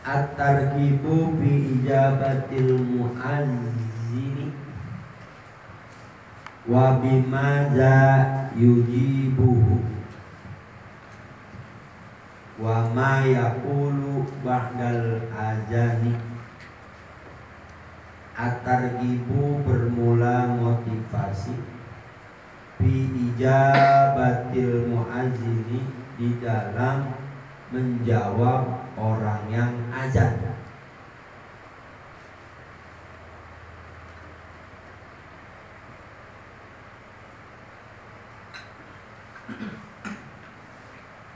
At-targhibu fi ijabatil muazzini wa bimaza yujibuhu wa ma yaqulu ba'dal azani. At-targhibu bermula motivasi fi ijabatil muazzini di dalam menjawab orang yang azan.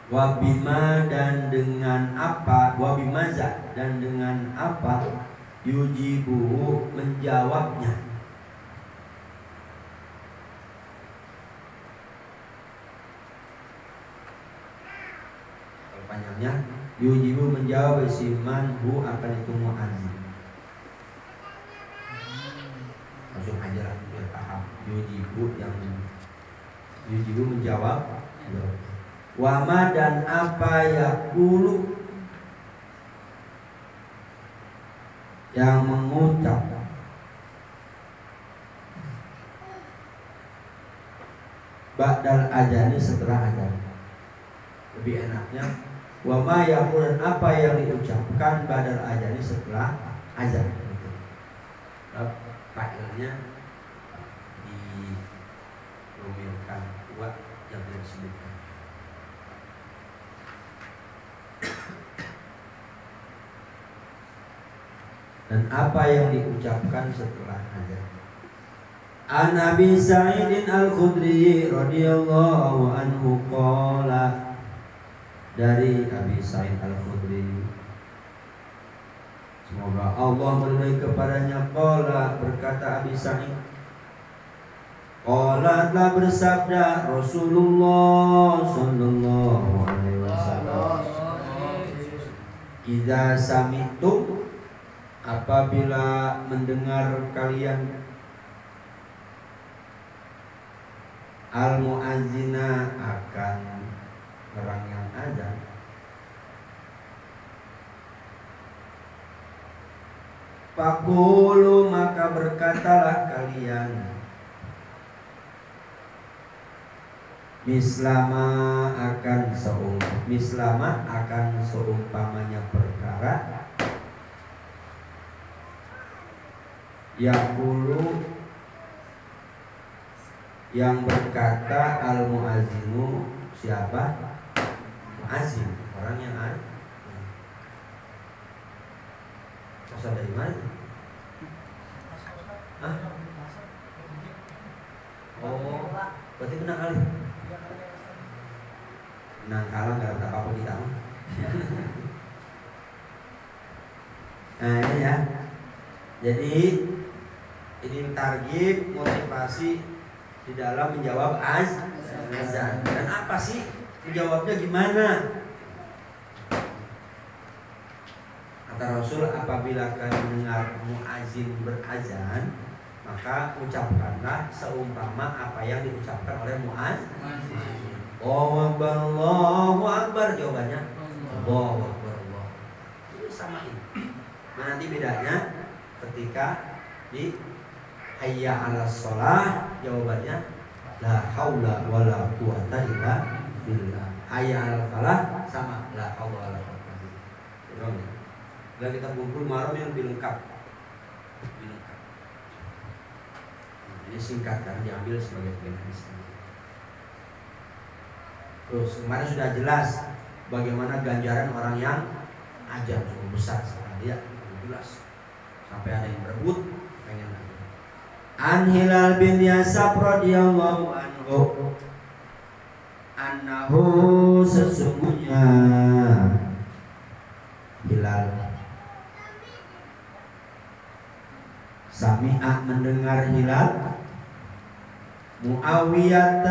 Wabima dan dengan apa, wabimaza dan dengan apa yujibu menjawabnya. Panjangnya yujibu menjawab siman hu akan itu muazzin. Langsung aja lah biar paham. Yujibu yang yujibu menjawab. Wama dan apa yaqulu yang mengucap ba'dal ajani setelah azan. Lebih enaknya wama yaqulu apa yang diucapkan ba'dal ajani setelah azan. Gitu. Failnya dirumirkan kuat yang disebutkan. Dan apa yang diucapkan setelah azan. An Abi Sa'id Al-Khudri radhiyallahu anhu qala, dari Abi Sa'id Al-Khudri semoga Allah meridai kepadanya, qala berkata Abi Sa'id, qala telah bersabda Rasulullah sallallahu alaihi wasallam, idza sami'tum apabila mendengar kalian al-muazzina akan orang yang azan, faqulu maka berkatalah kalian, mislama akan seumpamanya perkara yaqulu yang berkata al muazzinu, siapa? Muazzin, orang yang azan. Asal dari mana? Hah? Oh, berarti benar kali. Nang kalah nggak ada apa-apa kita. Nah ini ya. Jadi ini target motivasi di dalam menjawab azan. Dan apa sih menjawabnya gimana? Kata Rasul, apabila kalian mendengar muazzin berazan, maka ucapkanlah seumpama apa yang diucapkan oleh muazzin. Allahu Akbar, jawabannya Allahu Akbar, Allah. Itu sama ini. Nah, nanti bedanya ketika di hayya 'alas shalah, jawabannya la haula wala quwata illa billah. Hayya 'alal falah sama la haula wala quwata illa billah. Dan kita kumpul malam yang lebih lengkap. Ini singkat kan, diambil sebagai hadis. Terus kemarin sudah jelas bagaimana ganjaran orang yang azan, cukup besar sekali ya, jelas. Sampai ada yang berebut pengen lagi. An Hilal bin Yasab radhiyallahu anhu, annahu sesungguhnya Hilal sami'a mendengar Hilal Muawiyah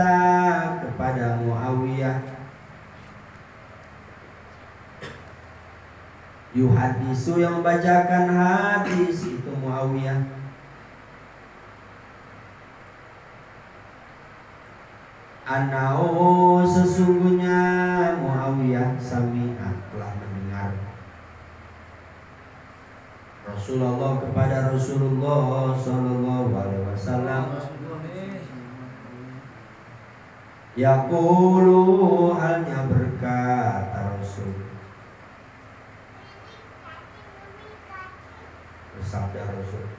kepada Muawiyah yuhadisu yang membacakan hadis itu Muawiyah anau sesungguhnya Muawiyah sami'a telah mendengar Rasulullah kepada Rasulullah sallallahu alaihi wasallam, yaqulu hanya berkata Rasul, bersabda Rasul,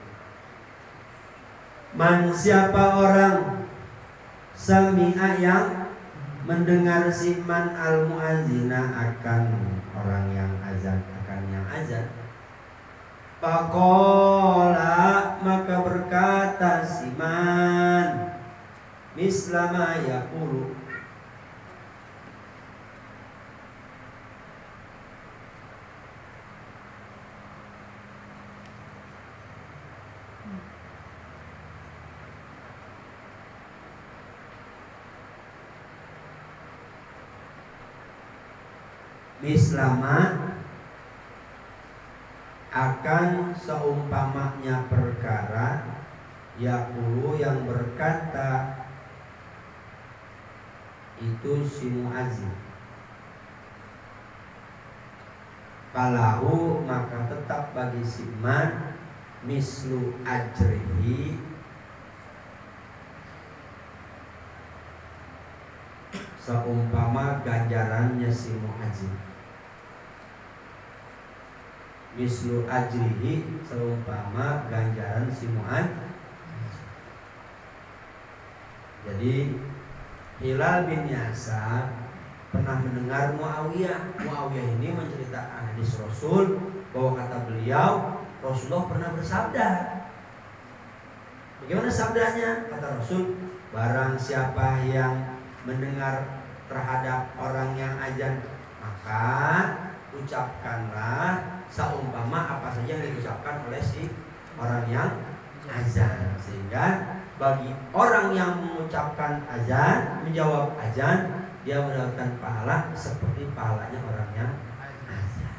man siapa orang sami'a yang mendengar siman al muazzina akan orang yang azan, akan yang azan, faqala maka berkata siman mislama yaqulu, mislama akan seumpamanya perkara yaqulu yang berkata itu si muazzin, falahu maka tetap bagi si man mislu ajrihi seumpama ganjarannya si muazzin, mislu ajrihi seumpama ganjaran si muazzin. Jadi Hilal bin Yasar pernah mendengar Muawiyah. Muawiyah ini menceritakan hadis Rasul bahwa kata beliau Rasulullah pernah bersabda. Bagaimana sabdanya? Kata Rasul, barang siapa yang mendengar terhadap orang yang azan, maka ucapkanlah seumpama apa saja yang diucapkan oleh si orang yang azan. Sehingga bagi orang yang mengucapkan azan, menjawab azan, dia mendapatkan pahala seperti pahalanya orang yang azan.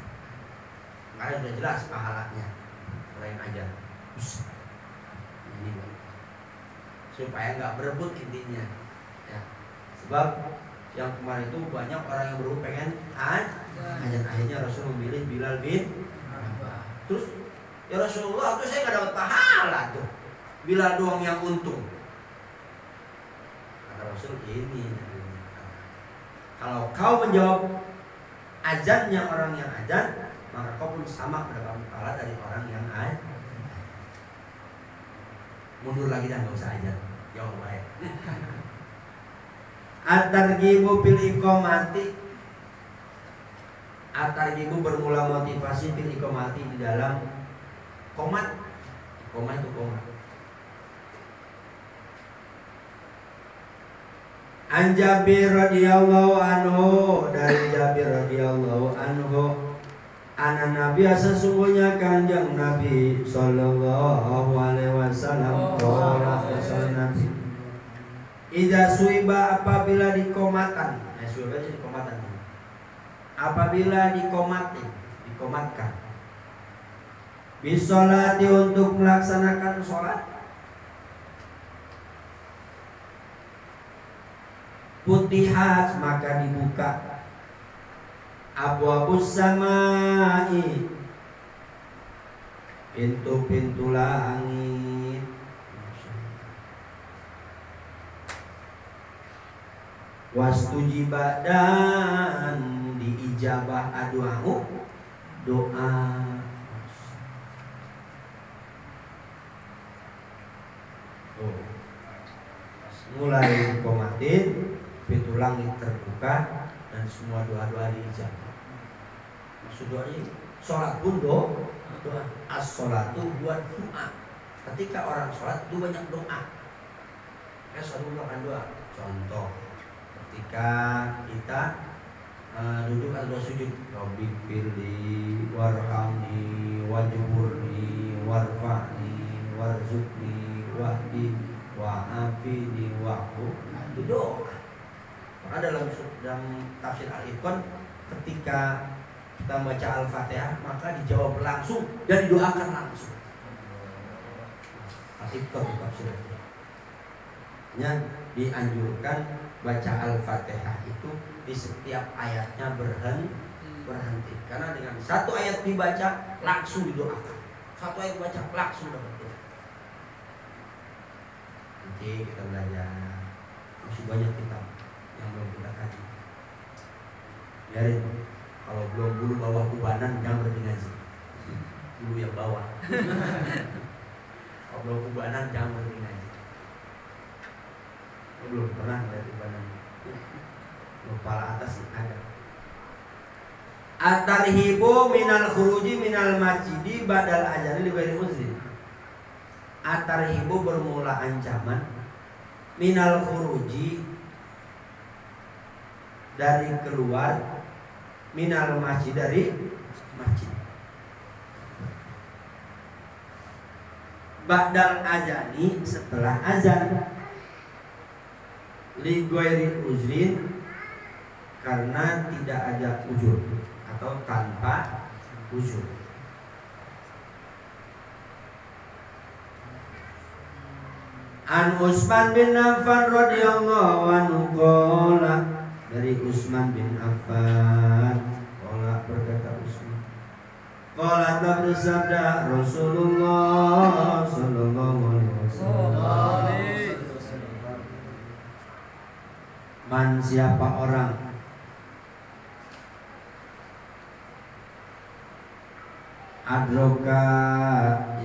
Karena sudah jelas pahalanya orang yang azan. Ini supaya nggak berebut intinya. Ya. Sebab yang kemarin itu banyak orang yang baru pengen azan. Akhirnya Rasul memilih Bilal bin Rabah. Terus ya Rasulullah, terus saya nggak dapat pahala tuh. Bilal doang yang untung. Kata Rasul ini, kalau kau menjawab azannya orang yang azan, maka kau pun sama mendapat pahala dari orang yang azan. Mundur lagi dan gak usah azan, jauh baik. At-targhibu bil iqamati. At-targhibu bermula motivasi bil iqamati di dalam qomat. Qomat itu qomat. An Jabir radhiyallahu anhu, dari Jabir radhiyallahu anhu, anak Nabi sesungguhnya kanjeng Nabi sallallahu alaihi wasallam qala Nabi, idza suiba apabila dikomatan, suiba itu dikomatan, apabila dikomatkan, bisolati untuk melaksanakan sholat, putihat maka dibuka abwabus samai, pintu-pintu langit, wastujiba dan diijabah aduahu doa. Mulai komatin, pintu langit terbuka dan semua doa-doa diijabah. Maksud doanya, sholat pun doa. As-sholatu buat doa. Ketika orang sholat itu banyak doa. Ya selalu melakukan doa. Contoh, ketika kita duduk atau sujud, Rabbi firli warhamni wajburni warfa'ni warzuqni wahdini wa'afini wa'fu, itu doa. Maka dalam tafsir Al-Itqan, ketika kita baca Al-Fatihah maka dijawab langsung dan didoakan langsung. Al-Itqan tafsirnya dianjurkan baca Al-Fatihah itu di setiap ayatnya berhenti, karena dengan satu ayat dibaca langsung didoakan. Satu ayat baca langsung dapat kita. Nanti kita belajar. Masih banyak kitab yang belum kita kaji. Biarin. Kalau belum bulu bawah kubanan jangan berhenti ngaji. Bulu yang bawah. Kalau belum kubanan jangan berhenti ngaji. Belum pernah melihat kubanan. Kepala atas sih ada. At-tarhibu minal khuruji minal masjidi badal ajani li ghairi muslim. At-tarhibu bermula ancaman minal khuruji dari keluar, minal masjid dari masjid. Badal ajani setelah azan. Li ghairi uzrin karena tidak ada uzur atau tanpa uzur. An Utsman bin Affan radhiyallahu anhu qala, dari Utsman bin Affan qala, berkata Utsman, qala bersabda Rasulullah sallallahu alaihi wasallam, man siapa orang adroka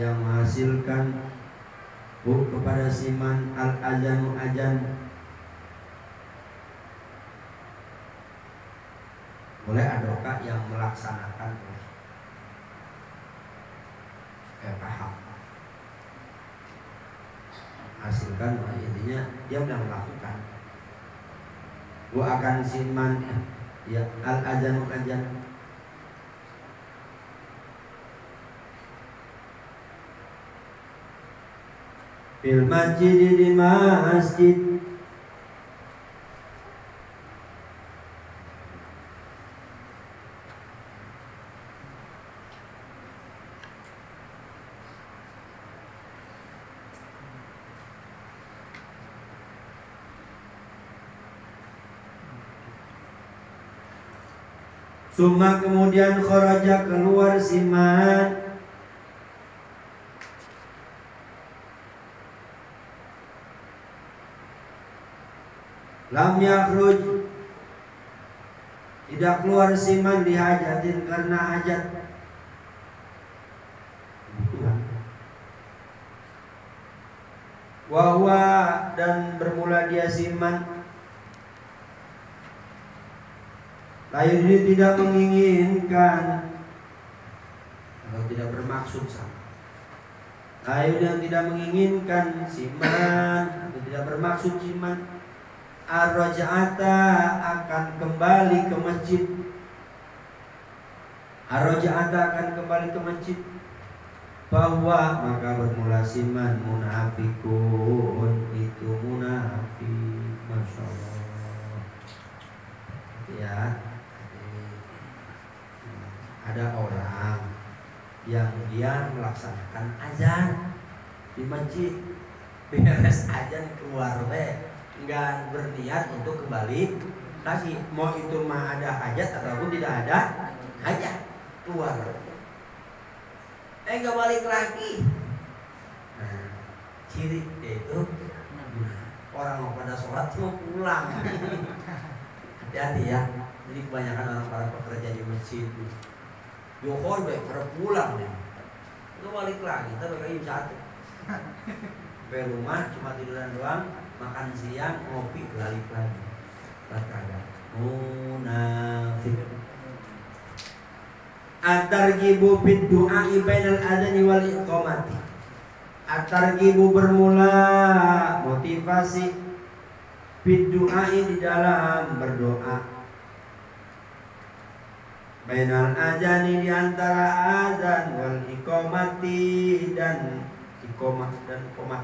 yang menghasilkan kepada siman al-azanu azan, boleh adroka yang melaksanakan, paham hasilkan, intinya dia sudah melakukan. Gua akan siman ya al-azanu azan fil masjid, di masjid, summa kemudian kharaja keluar siman, lam yakhruj tidak keluar siman dihajatin karena hajat kebutuhan, wahwa dan bermula dia siman lain tidak menginginkan atau tidak bermaksud sama, lain yang tidak menginginkan siman atau tidak bermaksud siman, ar-raja'ata akan kembali ke masjid, ar-raja'ata akan kembali ke masjid, bahwa maka bermula siman munafikun itu munafik. Masya Allah ya. Ada orang yang dia melaksanakan azan di masjid, beres azan keluar nggak berniat untuk kembali lagi, mau itu mah ada hajat ataupun tidak ada hajat, keluar nggak balik lagi. Nah, ciri itu orang mau pada sholat mau pulang. Hati-hati ya. Jadi kebanyakan orang para pekerja di masjid Johor pada pulang nih, itu balik lagi, tapi kayak satu sampai rumah cuma tiduran doang, makan siang, ngopi, balik lagi. Kata munafik. At-targhibu bid du'a'i bainal adzani wal iqamati. At-targhibu bermula motivasi bid du'a'i di dalam berdoa, bainal adzani di antara azan wal iqamati dan iqamah dan qomat.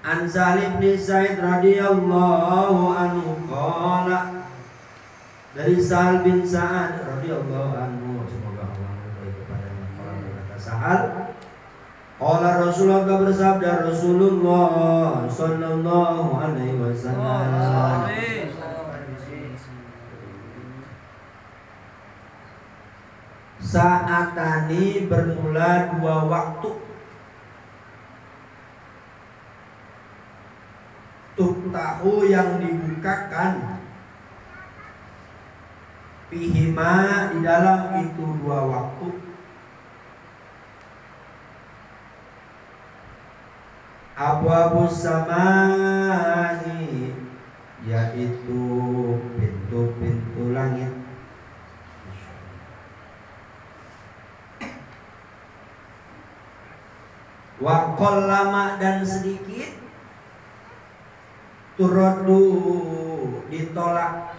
An Salim bin Sa'id radhiyallahu anhu qala, dari Sahal bin Sa'ad radhiyallahu anhu, semoga Allah meridhai kepadanya, berkata Sahal, qala Rasulullah bersabda Rasulullah sallallahu alaihi wasallam, Sa'atani bermula 2 waktu. Tuftahu yang dibukakan, fihima di dalam itu 2 waktu, abwabus samai, yaitu pintu-pintu langit. Wa qallama dan sedikit, turadu ditolak,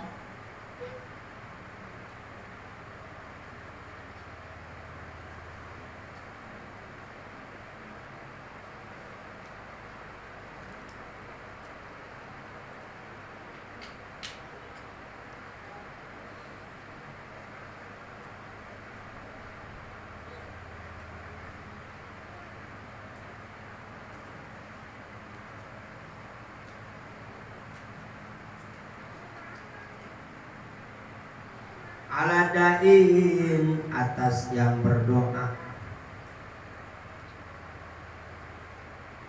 ala dain atas yang berdoa,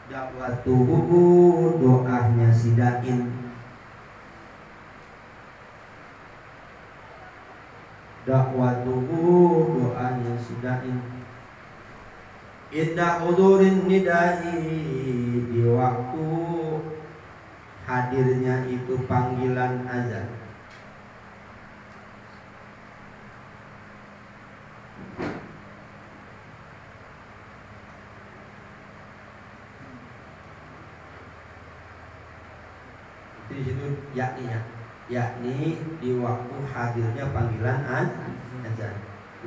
dakwatuhu doanya si dain, dakwatuhu doanya si dain, inda hudurin nidai di waktu hadirnya itu panggilan azan. Di situ yakni di waktu hadirnya panggilan azan.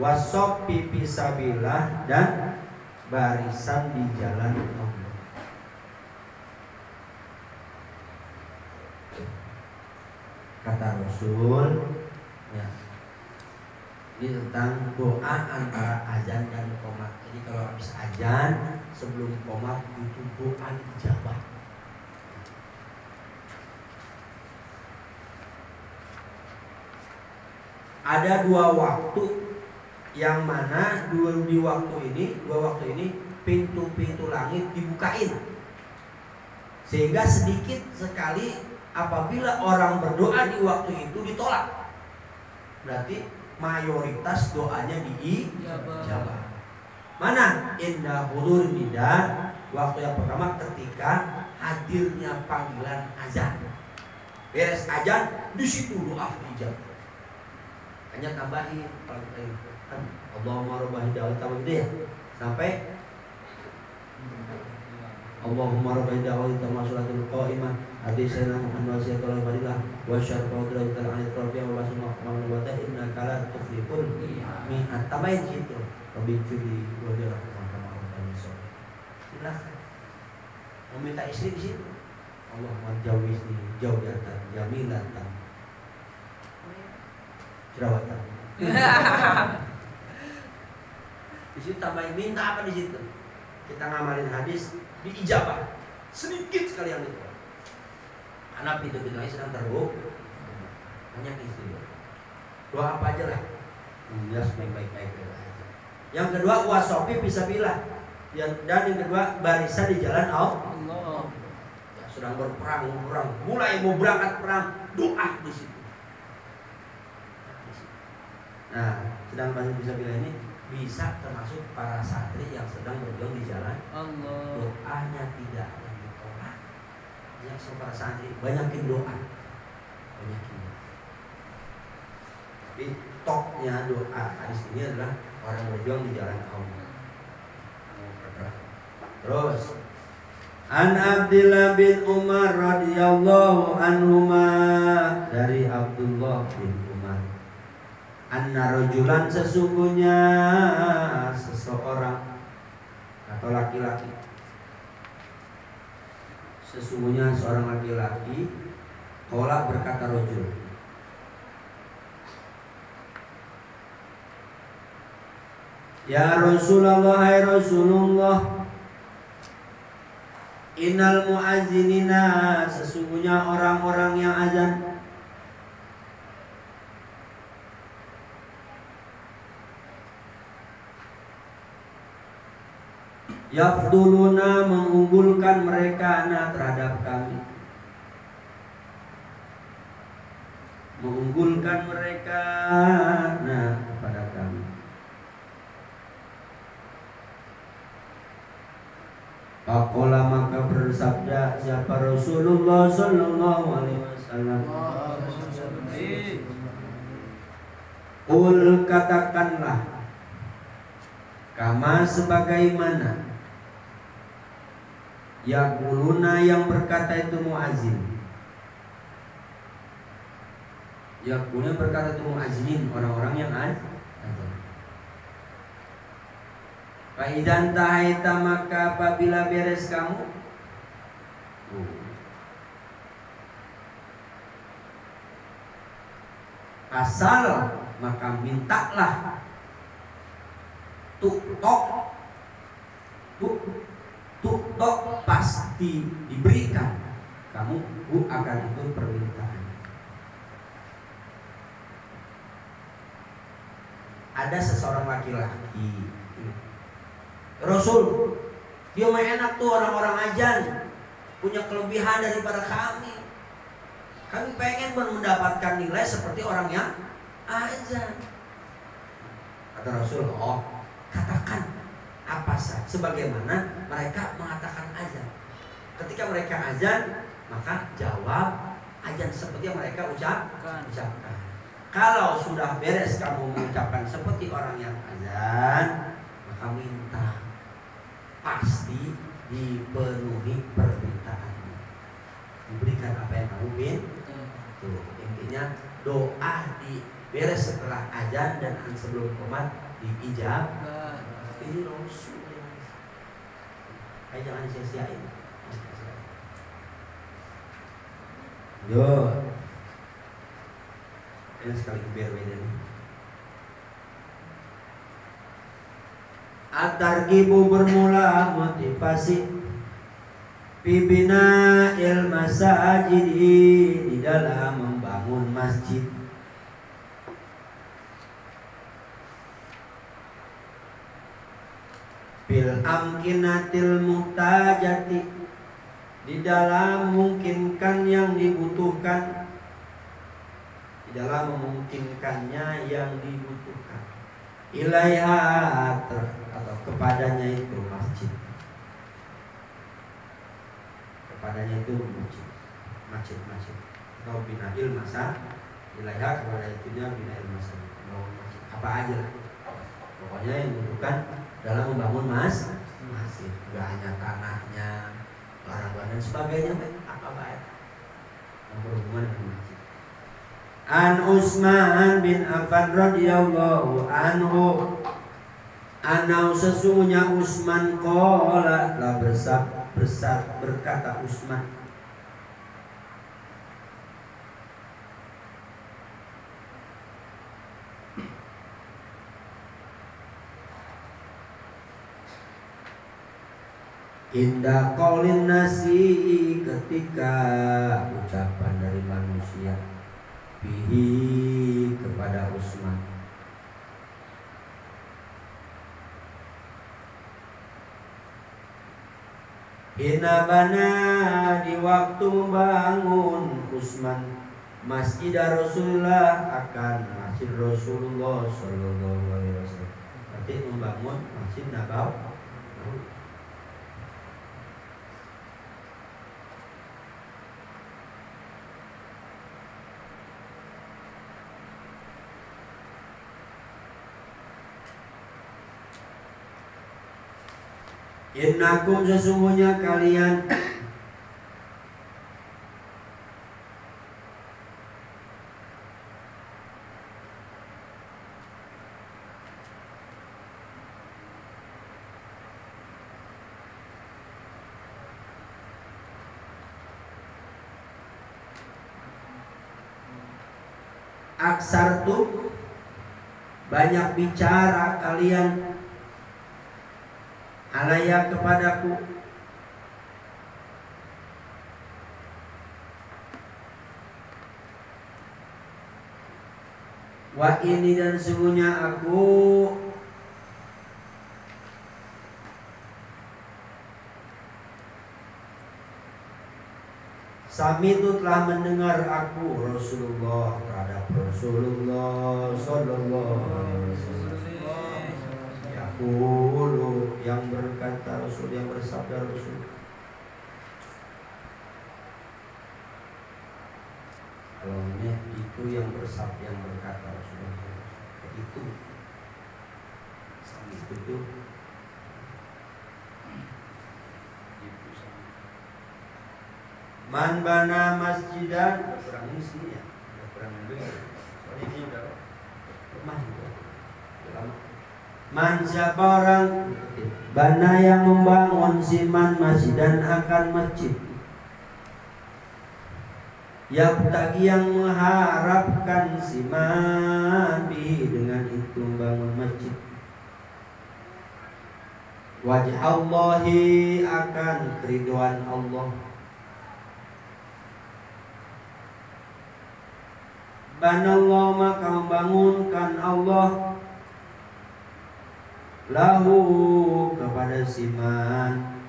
Wasop pipi sabilah dan barisan di jalan Allah. Kata Rasul, ya, ini tentang doa antara azan dan qomat. Jadi kalau habis azan sebelum qomat itu doa dijawab. Ada 2 waktu yang mana dua waktu ini pintu-pintu langit dibukain, sehingga sedikit sekali apabila orang berdoa di waktu itu ditolak, berarti mayoritas doanya diijabah. Mana? Indah hulur nida, waktu yang pertama ketika hadirnya panggilan azan. Beres azan di situ doa dijabah. Hanya tambahin kalau kita kan Allahumma rabbah hidayah tambah gitu ya, sampai Allahumma rabbah hidayah tambah sholatul qa'imah hadis sayyidina Muhammad sallallahu alaihi wasallam wa syarqatul anil rabbiyah wa basma wa ta'ala inna kala tuflihul mi'at. Tambahin situ rabbi fili wa dirahmah dan silakan meminta istri di situ, Allahumma jawizni jawdatan jamilatan jerawatan. Di situ tambahin minta apa di situ? Kita ngamalin hadis diijabah. Sedikit sekali yang itu. Karena pintu-pintu lain sedang terbuka. Hanya istri. Doa apa aja lah. Jelas baik-baik aja. Yang kedua wasofi bisa bilah. Dan yang kedua barisan di jalan Allah. Ya, sedang berperang, mulai mau berangkat perang, doa di situ. Nah, sedang bisa bilang ini bisa termasuk para santri yang sedang berjuang di jalan Allah. Doanya tidak akan ditolak. Ya, para santri banyakin doa. Tapi topnya doa hadis ini adalah orang berjuang di jalan Allah. Terus An Abdullah bin Umar radhiyallahu anhuma, dari Abdullah bin Umar, anna rajulan sesungguhnya seseorang atau laki-laki, sesungguhnya seorang laki-laki, qala berkata rajul, ya Rasulullah, hai Rasulullah, innal muazzinina, sesungguhnya orang-orang yang azan, Yafduluna mengunggulkan mereka terhadap kami, mengunggulkan mereka kepada kami. Faqala maka bersabda siapa Rasulullah sallallahu alaihi wasallam, Qul katakanlah, kama sebagaimana yaquluna yang berkata itu muazzin. Yaquluna berkata itu muazzin, orang-orang yang azan. Fa idzan tahaita maka apabila beres kamu asal maka mintalah tuk pasti diberikan kamu akan itu permintaan. Ada seseorang laki-laki, Rasul, dia mah enak tuh orang-orang ajan, punya kelebihan daripada kami. Kami pengen mendapatkan nilai seperti orang yang azan. Kata Rasul, oh katakan apa saja sebagaimana mereka mengatakan azan. Ketika mereka azan, maka jawab azan seperti yang mereka ucapkan. Kalau sudah beres kamu mengucapkan seperti orang yang azan, maka minta, pasti dipenuhi permintaanmu, diberikan apa yang kamu minta. Tuh, intinya doa di beres setelah azan dan sebelum qomat diijab. Ini Rasul. Ayo jangan sia-siain. Yo, ini sekali biar beda nih. At-targhibu bermula motivasi Bibina il masajid di dalam membangun masjid. Bil amkinatil muhtajati di dalam memungkinkan yang dibutuhkan, di dalam memungkinkannya yang dibutuhkan. Ilaiha atau kepadanya itu masjid. Kepadanya itu masjid atau binail masa ilaiha kepada itunya binail masa masjid apa aja lah. Pokoknya yang dibutuhkan dalam membangun masjid, gak hanya tanahnya, barang-barang dan sebagainya, apa baik yang berhubungan dengan masjid. An Utsman bin Affan radhiyallahu anhu, anau sesungguhnya Utsman qala telah berkata Utsman, indah qaulin nasi ketika ucapan dari manusia bihi kepada Utsman, inabana di waktu membangun Utsman Masjid Rasulullah akan Masjid Rasulullah Sallallahu Alaihi Wasallam, berarti membangun Masjid Nabawi. Innakum sesungguhnya kalian aksartum banyak bicara kalian alaya kepadaku, wa ini dan sesungguhnya aku Sami itu telah mendengar aku Rasulullah terhadap Rasulullah Sallallahu Alaihi Wasallam. Yaqulu yang berkata Rasul, yang bersabda Rasul. Kalaunya itu yang bersabda, yang berkata Rasulullah itu Sami itu tuh man bana masjidan, kurang ini sini ya, kurang lebih. Soalnya ini udah lemah juga. Man siapa orang bana yang membangun siman masjidan akan masjid. Yabtagi yang mengharapkan siman bihi dengan itu membangun masjid. Wajah Allahi akan keriduan Allah. Banallahu maka membangunkan Allah lahu kepada siman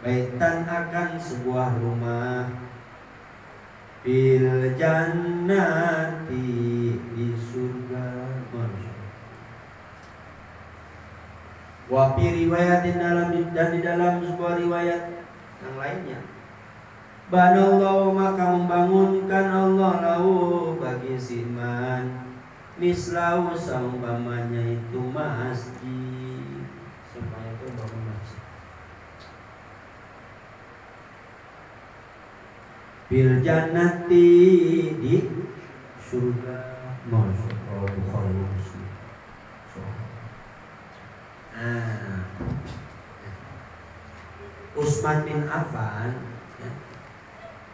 baitan akan sebuah rumah fil jannati di surga. Wa fi riwayatin dan di dalam sebuah riwayat yang lainnya banallahu maka membangunkan Allah lahu bagi siman mislahu seumpamanya itu masjid, supaya itu bangun masjid bil jannati di surga. Masyaallah Bukhari Muslim. Utsman bin Affan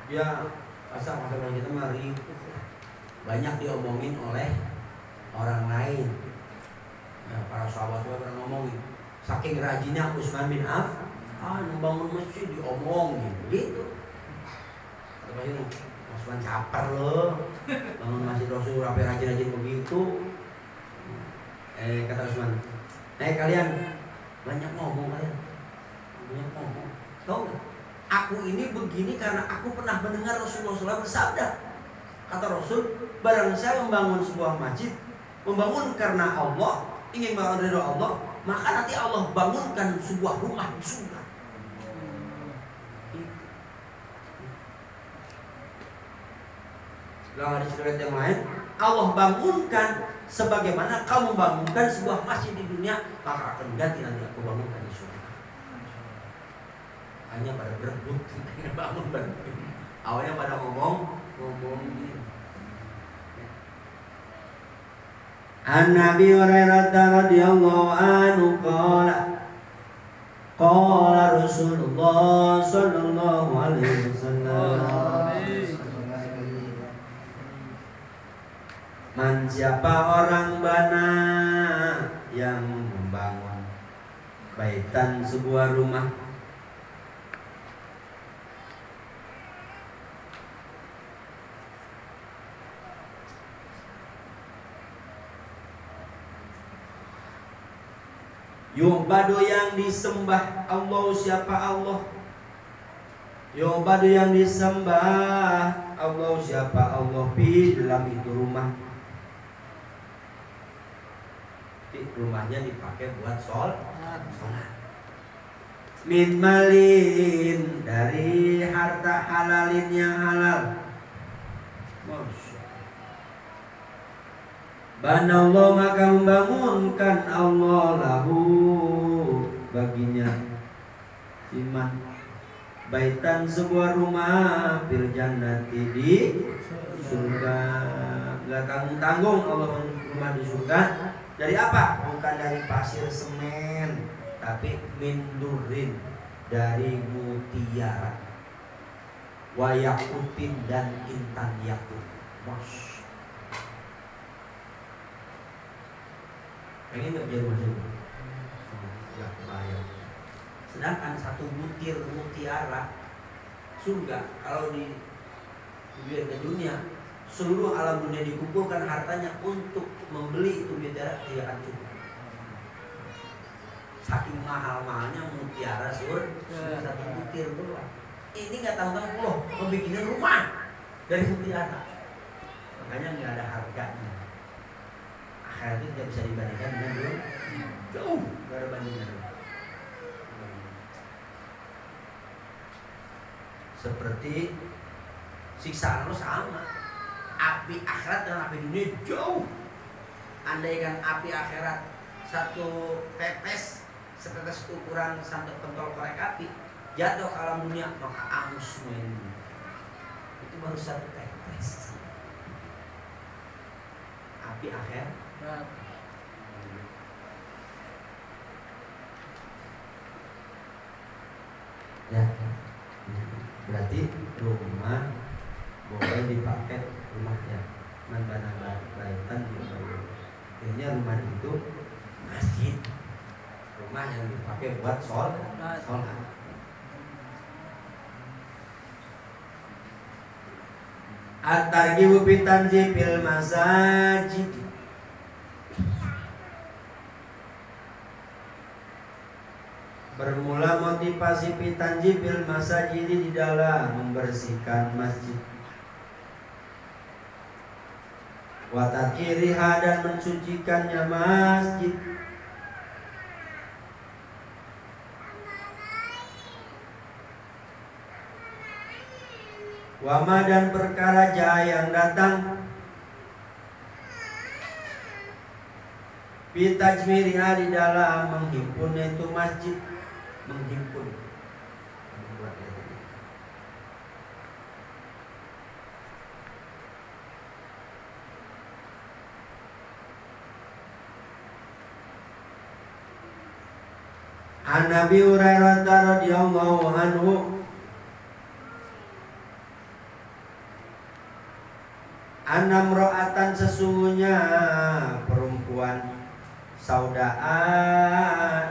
dia masa kita mari banyak diomongin oleh orang lain. Para sahabat juga pernah ngomongin saking rajinnya Utsman bin Affan membangun masjid diomongin gitu. Kata Utsman caper loh bangun masjid Rasul sampai rajin-rajin begitu. Kata Utsman, kalian banyak ngomong kalian. Banyak ngomong. Tahu nggak? Aku ini begini karena aku pernah mendengar Rasulullah SAW bersabda. Kata Rasul, barang saya membangun sebuah masjid, membangun karena Allah, ingin meraih ridha Allah, maka nanti Allah bangunkan sebuah rumah di surga. Dalam hadis riwayat yang lain, Allah bangunkan sebagaimana kau membangunkan sebuah masjid di dunia, maka akan ganti nanti aku bangunkan di surga. Hanya pada berebut, bangun berebut. Awalnya pada ngomong gini. An Nabi Hurairah radhiyallahu anhu qala Rasulullah sallallahu alaihi wasallam, man siapa orang bana yang membangun baitan sebuah rumah yu'badu yang disembah Allah siapa Allah. Yu'badu yang disembah Allah siapa Allah di dalam itu rumah. Rumahnya dipakai buat sholat. Min malin dari harta halalin yang halal. Banallah maka membangunkan Allah lahu baginya iman baitan sebuah rumah fil jannati di surga. Enggak tanggung-tanggung Allah membangun rumah di surga. Dari apa? Bukan dari pasir semen, tapi min durrin dari mutiara, wa yaqutin dan intan yakut. Pengen nggak jadi masjid? Nggak kebayang. Sedangkan satu butir mutiara surga kalau di dunia seluruh alam dunia dikumpulkan hartanya untuk membeli itu mutiara tidak akan cukup. Saking mahal-mahalnya mutiara surga satu butir doang. ini nggak tahu-tahu loh membikin rumah dari kuntilanak. Makanya nggak ada harganya. Akhirat itu tidak bisa dibandingkan dengan dunia. Jauh nggak ada bandingan. Seperti siksaan lo sama. Api akhirat dan api dunia jauh. Andaikan api akhirat satu tetes, setetes ukuran satu pentol korek api jatuh ke alam dunia, maka angus semuanya. Itu baru satu tetes. Api akhirat. Ya, berarti rumah boleh dipakai rumahnya mandana baitan juga. Akhirnya rumah itu masjid, rumah yang dipakai buat sholat. At-targhibu fi tanzifil masajid. Bermula motivasi fi tanzifil masajid di dalam membersihkan masjid. Wa tathhiriha dan mensucikannya masjid. Wama dan perkara jaya yang datang bitajmiriha di dalam menghimpunnya itu masjid, menghimpun. An Nabi Hurairah radhiyallahu anhu anamro'atan sesungguhnya perempuan sauda'a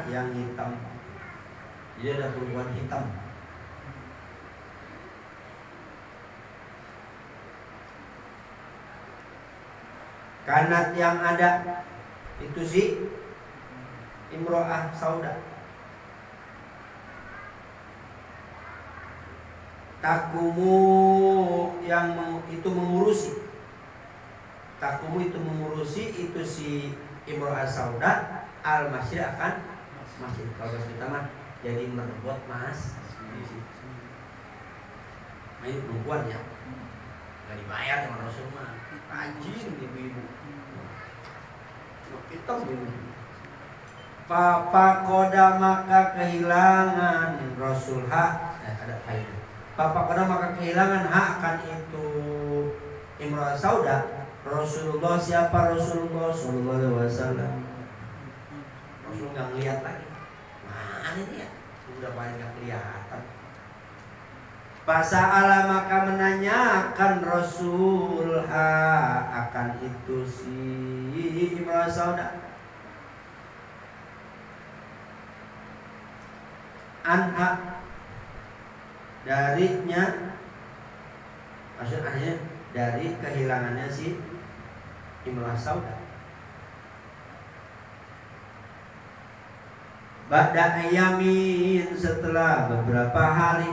yang hitam. Jadi ada perempuan hitam. Kanat yang ada itu si imro'ah sauda. Takumu yang itu mengurusi. Takumu itu mengurusi itu si imro'ah sauda al masjid akan masjid. Kalau kita mah jadi merebut mas. Nah ini perempuan ya, nggak dibayar sama Rasul mah. Rajin ibu-ibu. Hitam ibu. Papa koda maka kehilangan Rasul hak. Ada faedah. Papa koda maka kehilangan hak akan itu imro'ah sauda. Rasulullah siapa Rasulullah sallallahu alaihi wasallam. Rasul nggak ngeliat lagi. Mana dia? Sudah banyak nggak kelihatan. Pasa'ala maka menanyakan Rasul akan itu si imro'ah sauda. Anha darinya, maksudnya dari kehilangannya si imro'ah sauda. Ba'da ayamin setelah beberapa hari.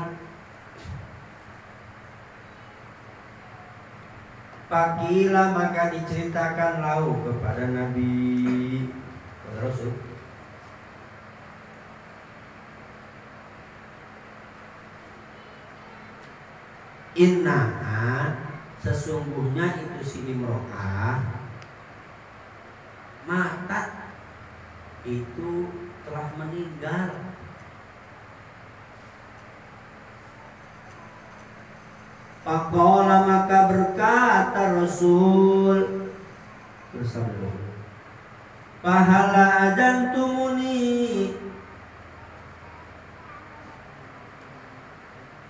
Fakila maka diceritakan lahu kepada Nabi kepada Rasul. Inna sesungguhnya itu si imro'ah mata itu telah meninggal. Faqala maka berkata Rasul bersabda, pahala adantumuni,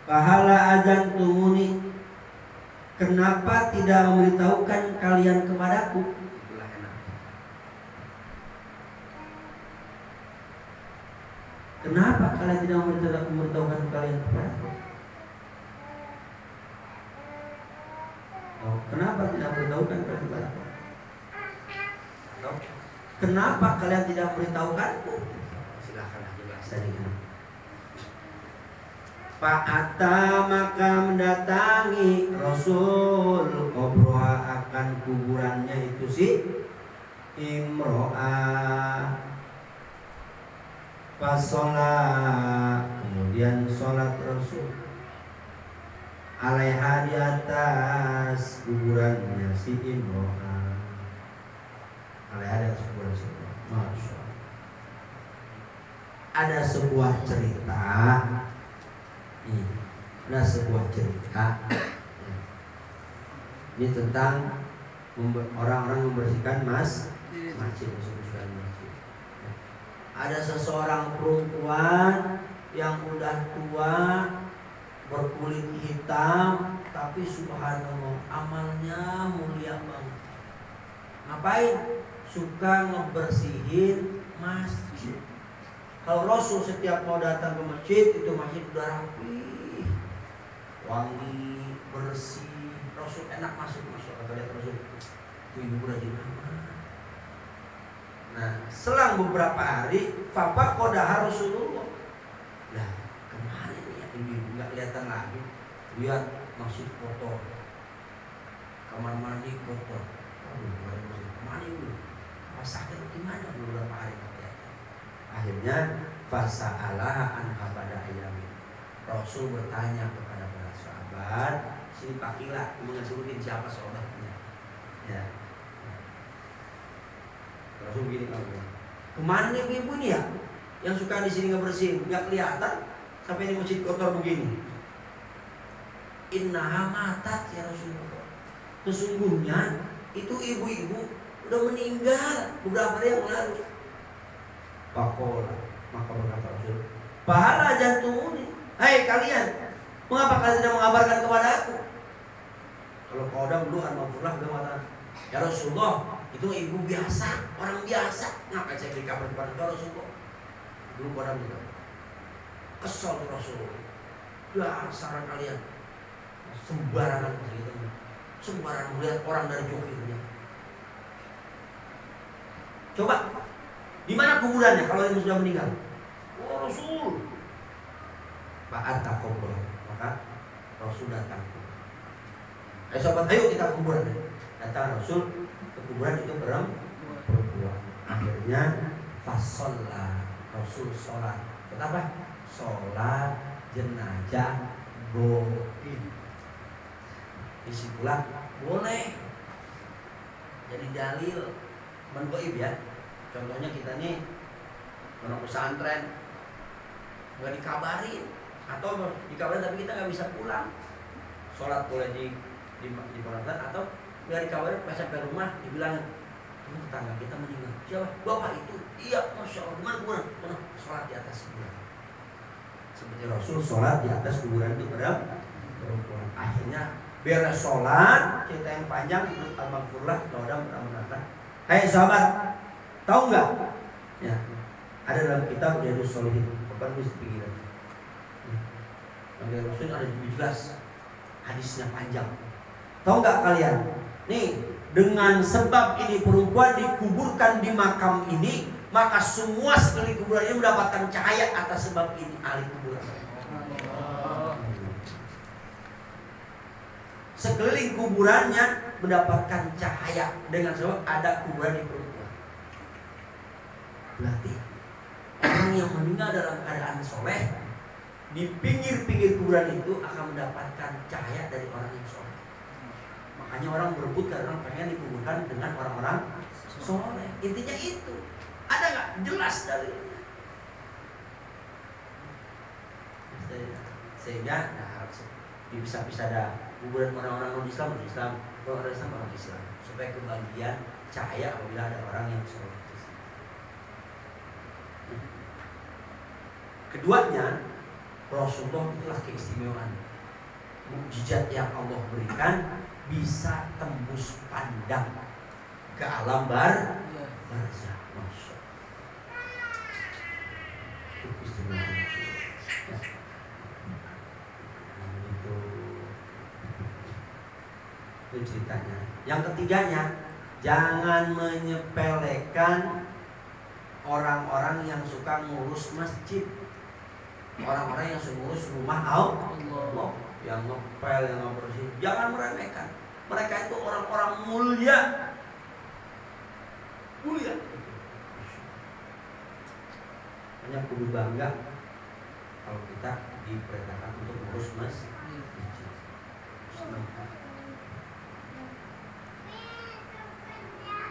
pahala adantumuni, kenapa tidak memberitahukan kalian kepadaku? Kenapa kalian tidak memberitahukan kalian kepadaku? Kenapa tidak memberitahukan kalian kepadaku? Kenapa kalian tidak memberitahukanku? Silakan aja bahas tadi. Fa'ata maka mendatangi Rasul Qobroha akan kuburannya itu si Imro'ah. Fasolah, kemudian sholat Rasul alaiha di atas kuburannya si Imro'ah. Alaiha di atas kuburan si Imro'ah. Masya Allah. Ada sebuah cerita. Ada sebuah cerita. Ini tentang orang-orang membersihkan masjid. Ada seseorang perempuan yang udah tua, berkulit hitam, tapi subhanallah amalnya mulia banget. Ngapain? Suka ngebersihin masjid. Kalau Rasul setiap mau datang ke masjid, itu masjid udah rapi, wangi, bersih. Rasul enak masuk. Kata lihat Rasul, itu ibu rajin amat. Nah, selang beberapa hari, Papa kodah Rasulullah. Nah, kemana ya ibu nggak kelihatan lagi? Lihat masjid kotor, kamar mandi kotor. Kemana ibu? Apa sakit gimana? Beberapa hari kelihatan. Akhirnya fasa'alaha an pada ayami. Rasul bertanya kepada para sahabat, sini pakilah mengesuruhin siapa sahabatnya. Ya. Rasul begini kalau kemana nih ibu nih ya yang suka di sini ngebersihin, nggak kelihatan sampai di masjid kotor begini. Innaha matat ya Rasulullah. Sesungguhnya itu ibu-ibu udah meninggal beberapa hari yang lalu. Pakola, maka berkata Rasul, pahala jantung ini. Hai kalian, mengapa kalian tidak mengabarkan kepada aku? Kalau kau udah dulu Al-Mafurlah dia mengatakan, ya Rasulullah, itu ibu biasa, orang biasa. Ngapain saya beri kabar kepada Rasulullah? Dulu pada bilang, kesal Rasulullah. Dasar kalian sembarangan gitu, sembarangan melihat orang dari jokirnya. Coba, di mana kuburannya kalau ibu sudah meninggal? Oh Rasul, Pak Takobol, maka Rasul datang. Ayo sobat, ayo kita ke kuburan. Datang Rasul ke kuburan itu perempuan. Akhirnya fasolla, Rasul sholat. Kenapa? Sholat jenazah goib. Disitulah boleh jadi dalil goib ya. Contohnya kita nih orang pesantren nggak dikabarin atau dikabarin tapi kita nggak bisa pulang. Sholat boleh di pesantren atau nggak dikabarin pas sampai rumah dibilang tetangga kita meninggal. Siapa? Bapak itu. Iya, masya Allah. Mana? Sholat di atas kuburan. Seperti Rasul sholat di atas kuburan itu perempuan. Akhirnya beres sholat, cerita yang panjang itu Al-Maghfurlah, Laudam Rahman. Hai sahabat, tahu nggak? Ya, ada dalam kitab Riyadhus Shalihin. Bapak bisa pikiran. Yang Rasul ada lebih jelas, hadisnya panjang. Tahu nggak kalian? Nih, dengan sebab ini perempuan dikuburkan di makam ini, maka semua sekeliling kuburan ini mendapatkan cahaya atas sebab ini ahli kuburan. Sekeliling kuburannya mendapatkan cahaya dengan sebab ada kuburan di perempuan. Berarti orang yang meninggal dalam keadaan soleh di pinggir-pinggir kuburan itu akan mendapatkan cahaya dari orang yang soleh. Makanya orang berebut karena pengen dikuburkan dengan orang-orang soleh. Intinya itu. Ada nggak? Jelas dalilnya. Sehingga bisa ada kuburan orang-orang non-Islam, orang Islam, supaya kebagian cahaya apabila ada orang yang soleh. Keduanya, Rasulullah itulah keistimewaan, mukjizat yang Allah berikan, bisa tembus pandang ke alam barzah. Masya Allah. Itu ceritanya. Yang ketiganya, jangan menyepelekan orang-orang yang suka ngurus masjid. orang-orang yang mengurus rumah Allah, yang ngepel, yang bersih. Jangan meremehkan. Mereka itu orang-orang mulia. Mulia. Hanya kudu bangga kalau kita diperintahkan untuk mengurus masjid.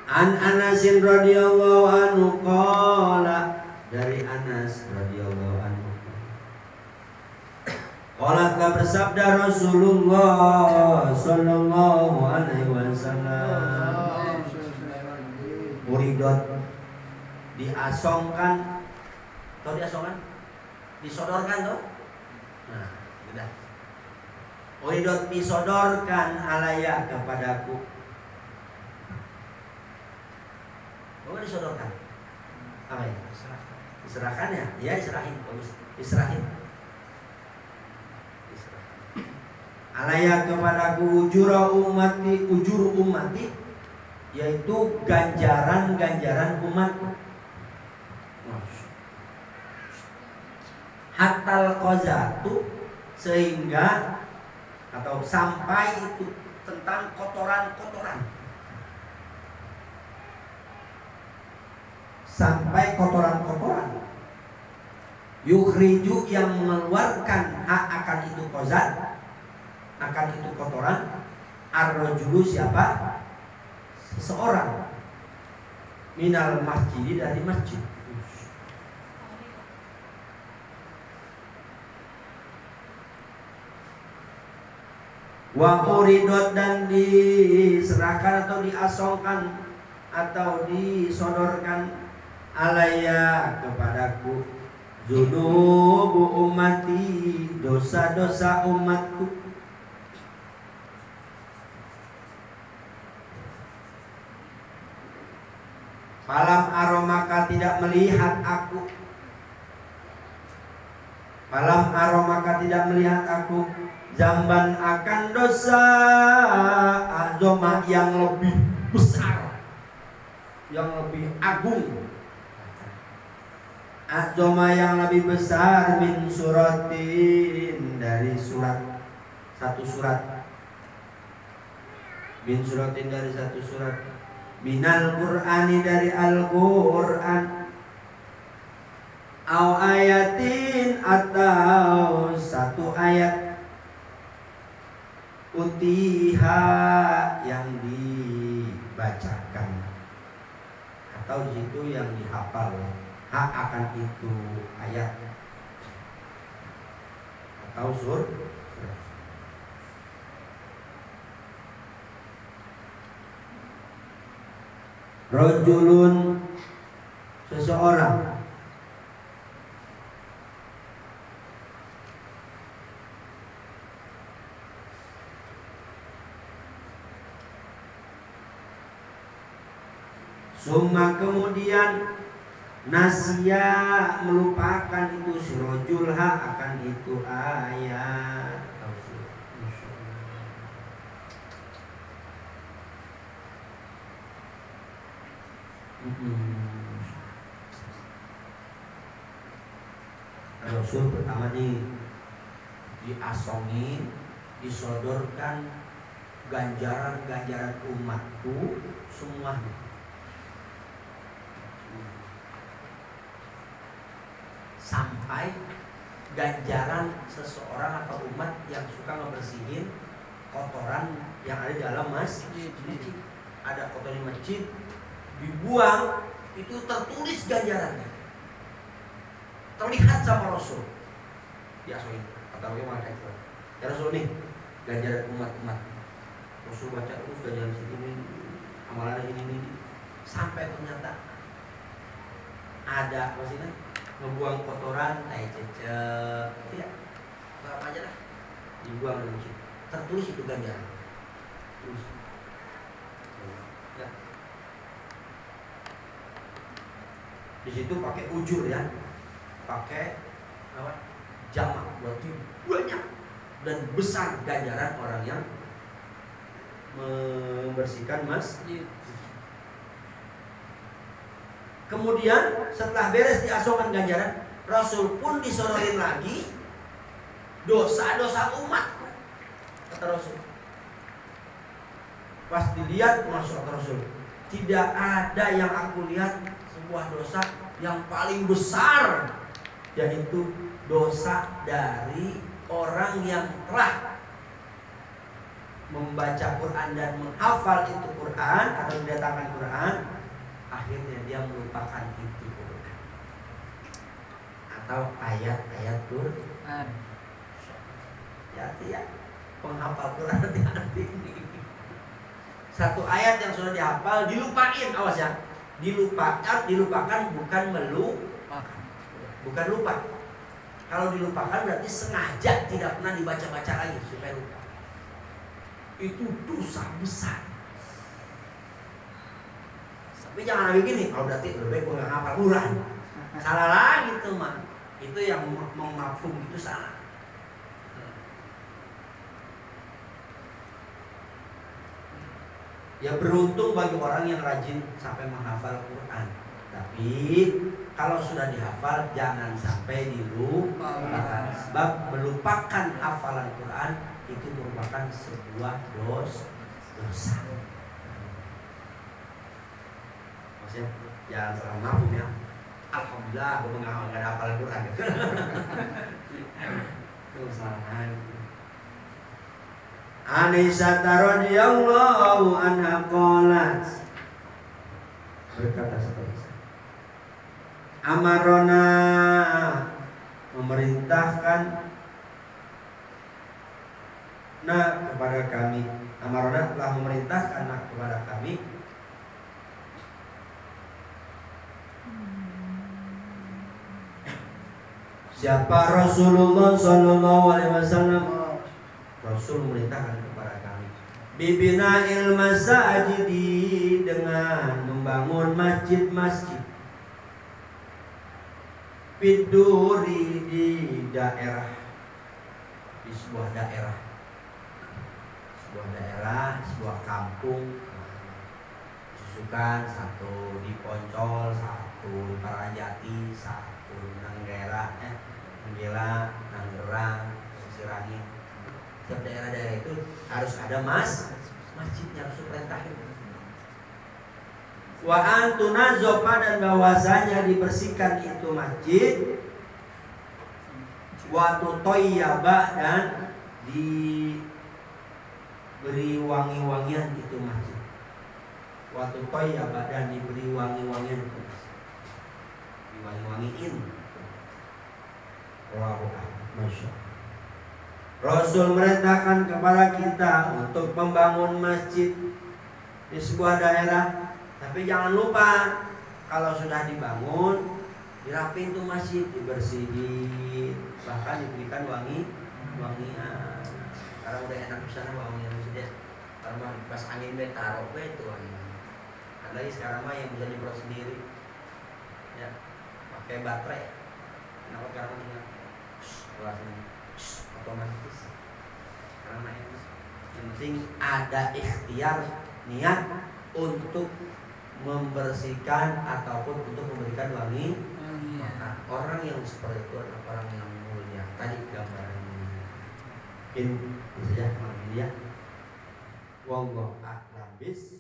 An Anas radhiyallahu anhu qala, dari Anas radhiyallahu anhu qala, telah bersabda Rasulullah sallallahu alaihi wasallam, uridot, diasongkan atau diasongkan, disodorkan tuh. Nah, sudah. Uridot, disodorkan alaya kepadaku. Apa disodorkan? Apa ya? Diserahkan ya? Ya, diserahin. Bagus. Diserahin. Alaya kepadaku ujur umati, yaitu ganjaran umatku. Hatal qazatu, sehingga atau sampai itu tentang kotoran-kotoran. Sampai kotoran-kotoran. Yukhriju, yang mengeluarkan akan itu qazat, akan itu kotoran. Ar-rajulu, siapa? Seseorang. Minal masjid, dari masjid. Wa uridot, dan diserahkan atau diasongkan atau disodorkan alaya kepadaku dzunubu ummati, dosa-dosa umatku. Falam aromaka, tidak melihat aku. Falam aromaka, tidak melihat aku. Zamban, akan dosa azoma, yang lebih besar, yang lebih agung. Azoma, yang lebih besar. Min suratin, dari surat, satu surat. Min suratin, dari satu surat. Minal Qur'ani, dari Al-Qur'an. Au ayatin, atau satu ayat. Utiha, yang dibacakan, atau di situ yang dihafal. Hak akan itu ayat atau surah. Rajulun, seseorang. Summa, kemudian nasya, melupakan itu sirojul, akan itu ayat. Rasul pertama diasongin, disodorkan ganjaran umatku semuanya. Sampai ganjaran seseorang atau umat yang suka ngebersihin kotoran yang ada di dalam masjid. Ada kotoran di masjid, dibuang, itu tertulis ganjarannya, terlihat sama Rasul. Diasongin, kata bagaimana itu? Ya Rasul nih, ganjaran umat-umat. Rasul baca terus ganjaran ini, amalan ini, sampai ternyata ada maksudnya ngebuang kotoran, tai cecek, ya, apa aja lah, dibuang di masjid. Tertulis itu ganjaran. Terus, ya. Di situ pakai ujur ya, pakai apa? Jamak, berarti banyak dan besar ganjaran orang yang membersihkan masjid. Kemudian setelah beres diasongkan ganjaran, Rasul pun disorotin lagi dosa-dosa umatku, kata Rasul. Pas dilihat, masuk kata Rasul, tidak ada yang aku lihat sebuah dosa yang paling besar, yaitu dosa dari orang yang telah membaca Quran dan menghafal itu Quran atau mendatangkan Quran, akhirnya dia melupakan itu Quran atau ayat-ayat Quran. Ya, penghafal Quran hati-hati ini. Satu ayat yang sudah dihafal dilupain, awas ya. Dilupakan bukan bukan lupa. Kalau dilupakan berarti sengaja tidak pernah dibaca-baca lagi supaya lupa. Itu dosa besar. Tapi jangan begini, kalau berarti lebih baik gue gak ngapal Quran. Salah lagi tuh mah. Itu yang memafhum itu salah. Ya beruntung bagi orang yang rajin sampai menghafal Quran. Tapi kalau sudah dihafal jangan sampai dilupakan. Sebab melupakan hafalan Quran itu merupakan sebuah dosa. Maksudnya jangan salah mafhum ya. Alhamdulillah gue nggak ada hafalan Quran. Itu salah. Aisyah radhiyallahu anha qalat, berkata seterusnya, amarona, memerintahkan kepada kami, amarona telah memerintahkan kepada kami siapa Rasulullah sallallahu alaihi wasallam. Rasul memerintahkan kepada kami bibina'il masajidi, dengan membangun masjid-masjid, biduri, di daerah, di sebuah daerah, sebuah kampung. Susukan satu di Poncol, satu di Parajati, satu di Nanggela, Nanggerang, Sisirangin. Setiap daerah-daerah itu harus ada masjidnya, harus perintahin. Wa antunazofa, dan bahwasanya dibersihkan itu masjid, wa tutoyyaba, dan diberi wangi-wangian itu masjid. Wa tutoyyaba, dan diberi wangi-wangian itu masjid. Diwangi-wangiin. Allahu akbar. Masyaallah. Rasul merintahkan kepada kita untuk membangun masjid di sebuah daerah. Tapi jangan lupa, kalau sudah dibangun, dirapiin tuh masjid, dibersihin, bahkan diberikan wangian. Karena udah enak di sana wangian masjid. Karena pas angin taruh itu wangian. Ada lagi sekarang mah yang bisa dibuat sendiri, ya, pakai baterai. Kenapa karena tinggal otomatis, karena yang penting ada ikhtiar niat untuk membersihkan ataupun untuk memberikan wangi. Maka orang yang seperti itu adalah orang yang mulia. Tadi gambarannya mungkin bisa ya, wallahu a'lam bis